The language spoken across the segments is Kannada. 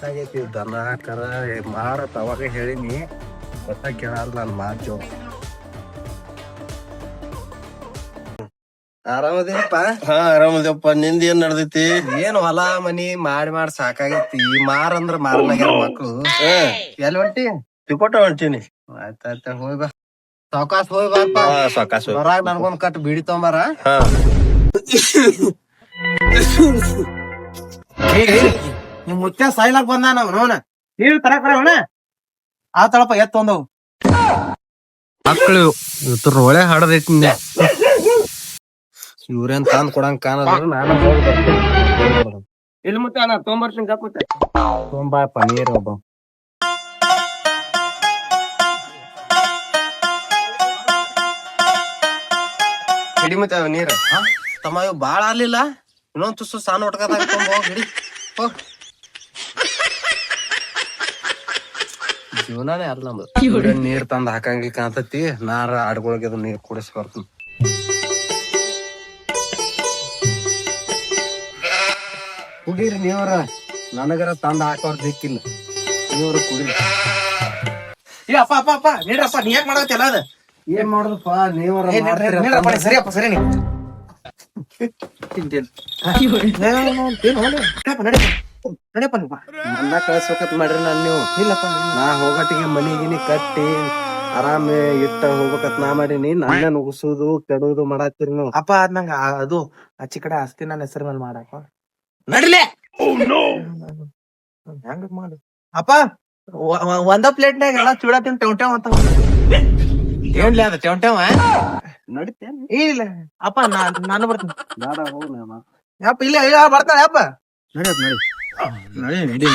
ಆಗೈತಿ ದನ ಕರ ಮಾರತ್ ಅವಾಗ ಹೇಳಿನಿ ಗೊತ್ತ ಕೇಳಲ್ಲ ನನ್ ಮಾತು. ಆರಾಮದೇನಪ್ಪ? ಹಾ ಆರಾಮದೇವಪ್ಪ. ನಿಂದ ಏನ್ ನಡ್ದೈತಿ? ಏನ್ ಹೊಲ ಮನಿ ಮಾಡಿ ಸಾಕಾಗೈತಿ. ಮಾರಂದ್ರ ಮಾರ್ಲಾಗ್ಯಾರ ಮಕ್ಳು. ಎಲ್ಲಿ ಹೊಂಟಿ? ತಿಕೋಟ ಹೊಂಟೀನಿ. ಆಯ್ತಾಯ್ತ ಹೋಯ್ ಬಾ, ಸಾವ್ಕಾಸ್ ಹೋಯ್ ಬಾಪ್ಪ. ಸಾಕಾಸು ಹೊರಾಗ ನನ್ಗೊಂದ್ ಕಟ್ ಬೀಡಿ ತೊಂಬಾರ. ಹಾ ನಿಮ್ ಮುತ್ಯ ಸಾಯ್ಲಾಕ್ ಬಂದ ನಾವ್ ನೋನ ನೀರ್ ತರಕರ ಅವನ ಆ ತಳಪ ಎತ್ ತೊಂದವು ಮಕ್ಳು ಇವ್ರ ಒಳ್ಳೆ ಹಾಡದೈತಿ. ಇವ್ರೇನ್ ತಂದ್ ಕೊಡಂಗ್ ಕಾಣದ್ರು ನಾನು ಹೋಗಿ ಬರ್ತೀನಿ. ಇಲ್ಲಿ ಮುತ್ತ ನಾ ತೊಂಬರ್ತೀನಿ ಮತ್ತೆ ತೊಂಬಾ ಪನೀರ್ ಒಬ್ಬ ಹಿಡಿ ಮತ್ತೆ ನೀರ್ ತಮ್ಮ ಇವ್ ಬಾಳ ಆಗ್ಲಿಲ್ಲ. ಇನ್ನೊಂದ್ ತುಸು ಸಾನ ಒಟ್ಕದಾಗ ಹೋಗ್ ಹಿಡಿ ಹೋಗ್. ಜೀವನಾನೇ ಅಲ್ಲ ನಮ್ದು. ನೀರ್ ತಂದ್ ಹಾಕಂಗಿ ಕಾಣ್ತತಿ. ನಾರ ಆಡ್ಗೊಳಗೆ ಅದು ನೀರ್ ಕುಡಿಸಿ ಬರ್ತೀನಿ. ಕುಡೀರಿ ನೀವ್ರ, ನನಗರ ತಂದ್ ಹಾಕೋರ್ ದಿಕ್ಕಿಲ್ಲ. ನೀವ್ರ ಕುಡೀರಿ. ಅಪ್ಪ ಅಪ್ಪ ಅಪ್ಪ ನೀಡ್ರಪ್ಪ, ನೀ ಯಾಕೆ ಮಾಡತ್ತಲ್ಲ ಅದ? ಏನ್ ಮಾಡುದಪ್ಪ ನೀವ್ರ ಸರಿಯಪ್ಪ ಸರಿ ನೀ ನನ್ನ ಕಳ್ಸೋಕತ್ ಮಾಡ್ರಿ ನಾನ್ ನೀವು. ಇಲ್ಲಪ್ಪ ನಾ ಹೋಗಟ್ಟಿಗೆ ಮನಿ ಗಿನಿ ಕಟ್ಟಿ ಆರಾಮ ಇಟ್ಟ ಹೋಗ್ಬೇಕತ್ ನಾ ಮಾಡೀನಿ. ನನ್ನ ನುಗ್ಸುದು ಕೆಡುದು ಮಾಡತ್ತೀರಿ ನೀವು. ಅಪ್ಪ ಅದ್ ನಂಗ ಅದು ಆಚಿ ಕಡೆ ಆಸ್ತಿ ನನ್ನ ಹೆಸರು ಮೇಲೆ ಮಾಡಪ್ಪ ನಡಿಲೆ. ಹೆಂಗ ಮಾಡು ಅಪ್ಪ. ಒಂದ ಪ್ಲೇಟ್ನಾಗ ಎಲ್ಲ ಚೂಡ ತಿನ್ ಟೆವ್ ಅಂತ ಏನ್ಲಿ ಅದ ಟೆವ್ ನಡಿತೇನ್ ಇಲ್ಲ ಅಪ್ಪ. ನಾನು ಬರ್ತೀನಿ. ಬೇಡ ಹೋಗ್ ಯಪ್ಪ ಇಲ್ಲ ಇಲ್ಲ ಬರ್ತಾಳೆ ಅಪ್ಪ. ನಡಿಯತ್ ನಡಿ ನಡಿ ನಡಿ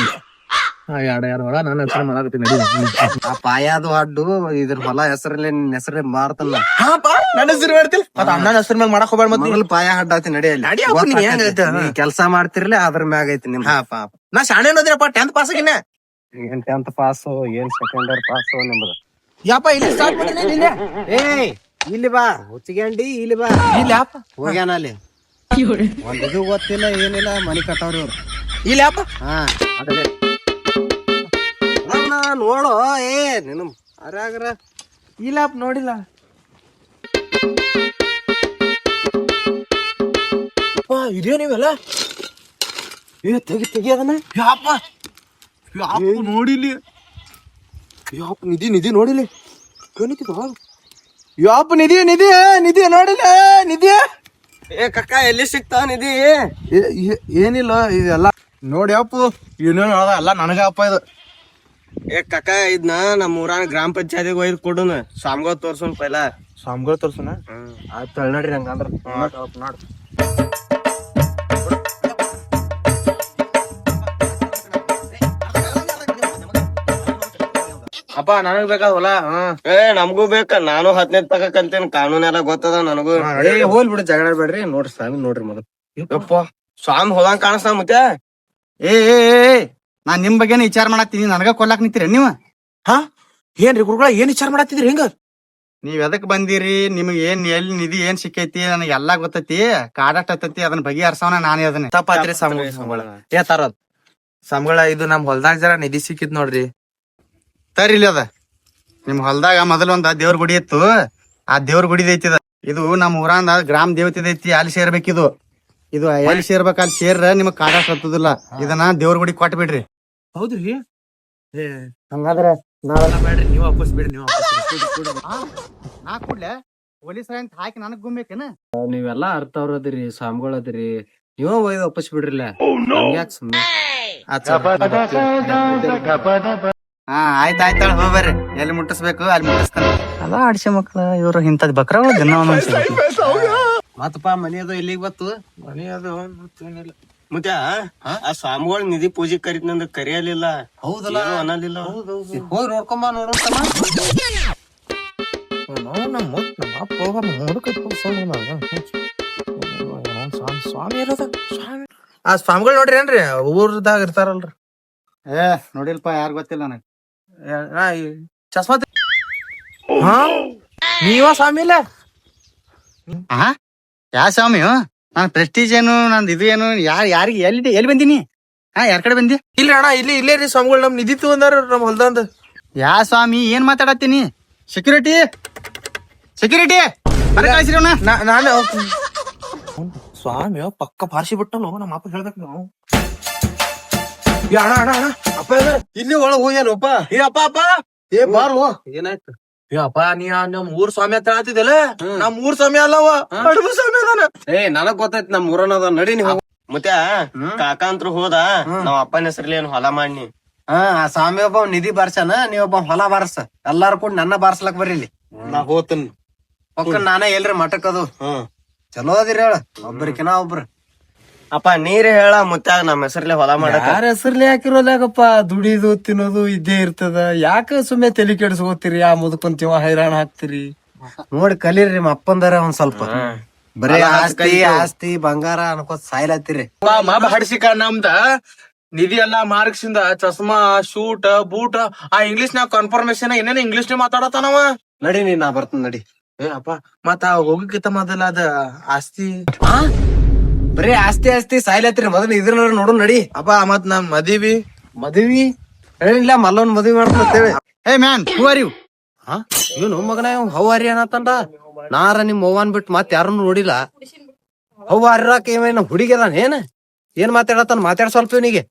ಯಾರ ಹೊಳ ನನ್ನ ಹೆಸರು ಮಾಡಾಕತ್ತೀನಿ. ನಡಿ ಆ ಪಾಯದು ಅಡ್ಡು ಇದ್ರ ಹೊಲ ಹೆಸರಲ್ಲೇ ನಿನ್ ಹೆಸರೇ ಮಾರ್ತಲ್ಲ. ಹಾಪ ನನ್ನ ಹೆಸರು ಮಾಡ್ತಿಲ್ಲ ಮತ್ತ ಅಣ್ಣನ ಹೆಸರು ಮೇಲೆ ಮಾಡಕ್ ಹೋಗ್ಬೇಡ. ಮತ್ತೆ ಮೊದಲು ಪಾಯ ಹಡ್ಡಾತಿ ನಡಿಯಲ್ಲಿ ಕೆಲ್ಸ ಮಾಡ್ತಿರ್ಲಿ ಅದ್ರ ಮ್ಯಾಗ ಐತಿ ನಿಮ್. ನಾ ಶಾಣೆ ಅನ್ನೋದಿನಪ್ಪ 10th ಪಾಸ್ ಆಗಿನ. ಏನ್ 10th ಪಾಸು ಏನ್ ಸೆಕೆಂಡ್ ಇಯರ್ ಪಾಸು ನಿಮ್ದು. ಯಪ್ಪ ಇಲ್ಲಿ ಸ್ಟಾರ್ಟ್ ಮಾಡಿದ್ದೀನಿ. ಏಯ್ ಇಲ್ಲಿ ಬಾ ಹುಚ್ಚಿಗಂಡಿ ಇಲ್ಲಿ ಬಾ. ಇಲ್ಲಿ ಅಪ್ಪ ಹೋಗ್ಯಾನ ಅಲ್ಲಿ ಒಂದ್ ಇದು ಗೊತ್ತಿಲ್ಲ ಏನಿಲ್ಲ ಮನಿ ಕಟ್ಟವ್ರಿ ಅವ್ರು. ಇಲ್ಲಿ ಅಪ್ಪ. ಹಾ ಅದೇ ನೋಡು. ಏ ನೀನು ಅರಾಗ್ರ ಇಲ್ಲ ಅಪ್ಪ ನೋಡಿಲ್ಲ. ಇದೇ ನೀವೆಲ್ಲ ತೆಗಿ ಅದನ್ನ. ಯಾಪ ನೋಡಿಲಿ. ಯಾಪ ನಿಧಿ ನೋಡಿಲಿ. ಯಾಪ ನಿಧಿ ನಿಧಿ ನಿಧಿ ನೋಡಿಲ್ಲ. ನಿಧಿ ಏ ಕಕ್ಕ ಎಲ್ಲಿ ಸಿಕ್ತಾ ನಿಧಿ? ಏನಿಲ್ಲ ಇದೆಲ್ಲ ನೋಡಿ ಅಪ್ಪು. ಏನೇನು ಹೇಳ್ದ ಎಲ್ಲ ನನಗ ಅಪ್ಪ ಇದು. ಏ ಕಕ್ಕ ಇದ್ನ ನಮ್ಮ ಊರಾನ ಗ್ರಾಮ ಪಂಚಾಯತಿಗೆ ಒಯ್ದು ಕೊಡುನ ಸ್ವಾಮಿಗಳು ತೋರ್ಸೋನ್ ಪೈಲ. ಸ್ವಾಮಿಗಳು ತೋರ್ಸನ ಆಯ್ತು ನಡ್ರಿ ಹಂಗಂದ್ರ ನೋಡ್. ಅಪ್ಪ ನನಗ್ ಬೇಕಾದ ಹೊಲ. ಏ ನಮಗೂ ಬೇಕ. ನಾನು 10ನೇ ತಕ ಕಲ್ತೇನೆ. ಕಾನೂನ್ ಎಲ್ಲ ಗೊತ್ತದ ನನಗೂ. ಹೋಲ್ ಬಿಡು ಜಗಳ ಬೇಡ್ರಿ. ನೋಡ್ರಿ ಸ್ವಾಮಿ ನೋಡ್ರಿ ಮೊದಲು. ಯಪ್ಪ ಸ್ವಾಮಿ ಹೋದಂಗ ಕಾಣಿಸ್ತಾ ಮತ್ತೆ. ಏ ನಾನ್ ನಿಮ್ ಬಗ್ಗೆನೇ ವಿಚಾರ ಮಾಡತ್ತೀನಿ. ನನಗ ಕೊಲ್ಲಾಕ್ ನಿಂತೀರ ನೀವ? ಹಾ ಏನ್ರಿ ಗುರುಗಳ ಏನ್ ವಿಚಾರ ಮಾಡತ್ತಿದ್ರಿ? ಹೆಂಗ ನೀವ್ ಎದಕ್ ಬಂದಿರಿ? ನಿಮ್ಗೆ ಎಲ್ಲಿ ನಿಧಿ ಏನ್ ಸಿಕ್ಕೈತಿ ನನಗೆ ಎಲ್ಲಾ ಗೊತ್ತೈತಿ. ಕಾಡಾಟತಿ ಅದನ್ನ ಬಗೆಹರ್ಸವನ ನಾನೇ. ಅದನ್ನ ತಪ್ಪಾತ್ರಿ ಸಂಬಳ ಏ ತರೋದ್ ಸಂಬಳ. ಇದು ನಮ್ ಹೊಲ್ದಾಗ ಜರ ನಿಧಿ ಸಿಕ್ಕಿತ್ ನೋಡ್ರಿ. ತರಿಲಿ ಅದ ನಿಮ್ ಹೊಲ್ದಾಗ ಮೊದಲ ಒಂದ್ ದೇವ್ರ ಗುಡಿ ಇತ್ತು. ಆ ದೇವ್ರ ಗುಡಿ ಐತಿ ಇದು ನಮ್ ಊರಂದ ಗ್ರಾಮ ದೇವತೆ ಐತಿ. ಅಲ್ಲಿ ಸೇರ್ಬೇಕಿದು. ಇದು ಎಲ್ಲಿ ಸೇರ್ಬೇಕ ಅಲ್ಲಿ ಸೇರ್ರ ನಿಮಗ್ ಕಾಡಾಟ ಹತ್ತದಿಲ್ಲ. ಇದನ್ನ ದೇವ್ರ ಗುಡಿ ಕೊಟ್ಟ ಬಿಡ್ರಿ. ಹೌದ್ರಿ? ಹಂಗಾದ್ರೆ ನಾವೆಲ್ಲ ಬೇಡ್ರಿ, ನೀವು ವಾಪಸ್ ಬಿಡ್ರಿ. ನೀವು ನಾ ಕೂಡ್ಲೆ ಪೊಲೀಸರ ಅಂತ ಹಾಕಿ ನನಗ್ ಗುಮ್ಬೇಕೇನ? ನೀವೆಲ್ಲಾ ಅರ್ಥವ್ರ ಅದಿರಿ, ಸ್ವಾಮಿಗಳು ಅದಿರಿ. ನೀವ ಒಯ್ದು ವಾಪಸ್ ಬಿಡ್ರಿಲ್ಲ. ಯಾಕೆ ಸುಮ್ಮನೆ? ಹಾ ಆಯ್ತಾಯ್ತಾಳ ಹೋಗ್ಬರ್ರಿ. ಎಲ್ಲಿ ಮುಟ್ಟಿಸ್ಬೇಕು ಅಲ್ಲಿ ಮುಟ್ಟಿಸ್ತಾನ. ಅಲ್ಲ ಆಡ್ಸಿ ಮಕ್ಳ ಇವ್ರು ಇಂತದ್ ಬಕ್ರ ದಿನ ಮತ್ತಪ್ಪ ಮನಿ ಅದು ಇಲ್ಲಿಗೆ ಬತ್ತು. ಮನಿ ಅದು ಮತ್ತೆ ಆ ಸ್ವಾಮಿಗಳು ನಿಧಿ ಪೂಜೆ ಕರಿತಂದ್ರ ಕರಿಯಲಿಲ್ಲ. ಹೌದಲ್ಲ ಅನ್ನಲಿಲ್ಲ. ಹೋಗಿ ನೋಡ್ಕೊಂಬ ನೋಡೋಣ. ಸ್ವಾಮಿ ಇರೋದ ಸ್ವಾಮಿ. ಆ ಸ್ವಾಮಿಗಳು ನೋಡ್ರಿ ಏನ್ರಿ ಊರ್ದಾಗ ಇರ್ತಾರಲ್ರಿ. ಏ ನೋಡಿಲ್ಪ ಯಾರು ಗೊತ್ತಿಲ್ಲ ನನಗ್. ಚಸ್ಮಾ ಹಾ ನೀವ ಸ್ವಾಮಿ ಇಲ್ಲ? ಯಾ ಸ್ವಾಮಿ? ನಾನ್ ಪ್ರೆಸ್ಟೀಜ್ ಏನು ನಂದ್ ಇದು ಏನು ಯಾರಿಗೆ ಎಲ್ಲಿ ಬಂದೀನಿ? ಯಾರ ಕಡೆ ಬಂದಿ? ಇಲ್ರಿ ಅಣ್ಣ ಇಲ್ಲೇ ರೀ ಸ್ವಾಮಿಗಳು ನಮ್ ನಿಧಿ ತಗೊಂಡಾರ ನಮ್ ಹೊಲ್ದಂದ. ಯಾ ಸ್ವಾಮಿ ಏನ್ ಮಾತಾಡತ್ತೀನಿ? ಸೆಕ್ಯೂರಿಟಿ ಕಳಿಸ್ರಿ ಅವ್ನ. ನಾನು ಸ್ವಾಮಿ ಪಕ್ಕ ಪಾರ್ಸಿ ಬಿಟ್ಟಲ್ಲ ನಮ್ಮ ಅಪ್ಪ ಹೇಳ್ಬೇಕು ನಾವು. ಅಣ್ಣ ಅಪ್ಪ ಇಲ್ಲಿ ಒಳಗ್ ಹೋಗ್ಯಾನಪ್ಪ. ಏ ಅಪ್ಪ ಏ ಬಾರು ಏನಾಯ್ತು? ಏ ಅಪ್ಪ ನೀ ನಮ್ ಊರ್ ಸ್ವಾಮಿ ಅಂತ ಹೇಳ್ತಿದ್ದಲ್ಲ, ನಮ್ ಊರ್ ಸ್ವಾಮಿ ಅಲ್ಲವ ಅಡುಗು ಸ್ವಾಮಿ ಅದಾನ. ಏ ನನಗ್ ಗೊತ್ತಾಯ್ತು ನಮ್ ಊರನ ಅದ ನಡಿ ನೀವು. ಮತ್ತೆ ಕಾಕ ಅಂತರು ಹೋದ ನಾವ್ ಅಪ್ಪನ ಹೆಸರ್ಲಿ ಏನ್ ಹೊಲ ಮಾಡಿ. ಆ ಸ್ವಾಮಿ ಒಬ್ಬ ನಿಧಿ ಬಾರ್ಸನ, ನೀವೊಬ್ಬ ಹೊಲ ಬಾರ್ಸ, ಎಲ್ಲಾರು ಕೂಡ ನನ್ನ ಬಾರ್ಸ್ಲಕ್ ಬರೀಲಿ. ನಾ ಹೋತನ್ ಒಕ್ಕ ನಾನೇ ಎಲ್ರಿ ಮಠಕ್ ಅದು ಚಲೋ ಅದಿರಿ ಹೇಳ, ಒಬ್ರಿಕಿನ ಒಬ್ರು. ಅಪ್ಪ ನೀರ್ ಹೇಳ ಮುತ್ಯಾಗ ನಮ್ ಹೆಸರ್ಲಿ ಹೊಲ ಮಾಡಕ. ಯಾರ ಹೆಸರ್ಲಿ ಹಾಕಿರೋಲ್ಯಾಗಪ್ಪ, ದುಡಿದು ತಿನ್ನೋದು ಇದ್ದೇ ಇರ್ತದ. ಯಾಕ ಸುಮ್ಮನೆ ತಲೆ ಕೆಡಿಸ್ಕೋತೀರಿ? ಆ ಮುದುಕೊಂತೀವ ಹೈರಾಣ ಹಾಕ್ತಿರಿ. ನೋಡಿ ಕಲೀರಿ ನಿಮ್ಮ ಅಪ್ಪಂದಾರ ಒಂದ್ ಸ್ವಲ್ಪ. ಬರೀ ಆಸ್ತಿ ಬಂಗಾರ ಅನ್ಕೋತ ಸಾಯ್ಲತ್ತೀರಿ. ಹಡ್ಸಿಕ ನಮ್ದ ನಿಧಿ ಎಲ್ಲಾ ಮಾರ್ಕ್ಸಿಂದ ಚಸ್ಮಾ ಶೂಟ್ ಬೂಟ್ ಆ ಇಂಗ್ಲಿಷ್ ನಾಗ ಕನ್ಫರ್ಮೇಶನ್ ಏನೇನ ಇಂಗ್ಲಿಷ್ ನೇ ಮಾತಾಡತಾನವ. ನಡಿ ನೀ ನಾ ಬರ್ತೀನಿ ನಡಿ. ಏ ಅಪ್ಪ ಮತ್ತ ಹೋಗಕ್ಕಿಂತ ಮೊದಲ ಅದ ಆಸ್ತಿ ಬರೀ ಆಸ್ತಿ ಸಾಯ್ಲತ್ತೀರಿ. ಮೊದಲು ಇದ್ರ ನೋಡು ನಡಿ. ಅಪ್ಪ ಮತ್ ನಮ್ ಮದ್ವಿ ಹೇಳಿಲ್ಲ ಮಲ್ಲವನ್ ಮದ್ವಿ ಮಾಡ್ತೇವೆ. Hey man, who are you? ಇವನು ಮಗನ ಹೌವಾರಿ ಅನ್ನತಂಡ. ನಾರ ನಿಮ್ ಅವ್ವನ್ ಬಿಟ್ಟು ಮತ್ ಯಾರನ್ನು ನೋಡಿಲ್ಲ. ಹೌವಾರಿರಾಕ ಇವೇನ ಹುಡುಗಿದಾನ ಏನ್ ಮಾತಾಡತಾನ? ಮಾತಾಡ ಸ್ವಲ್ಪ ಇವನಿಗೆ.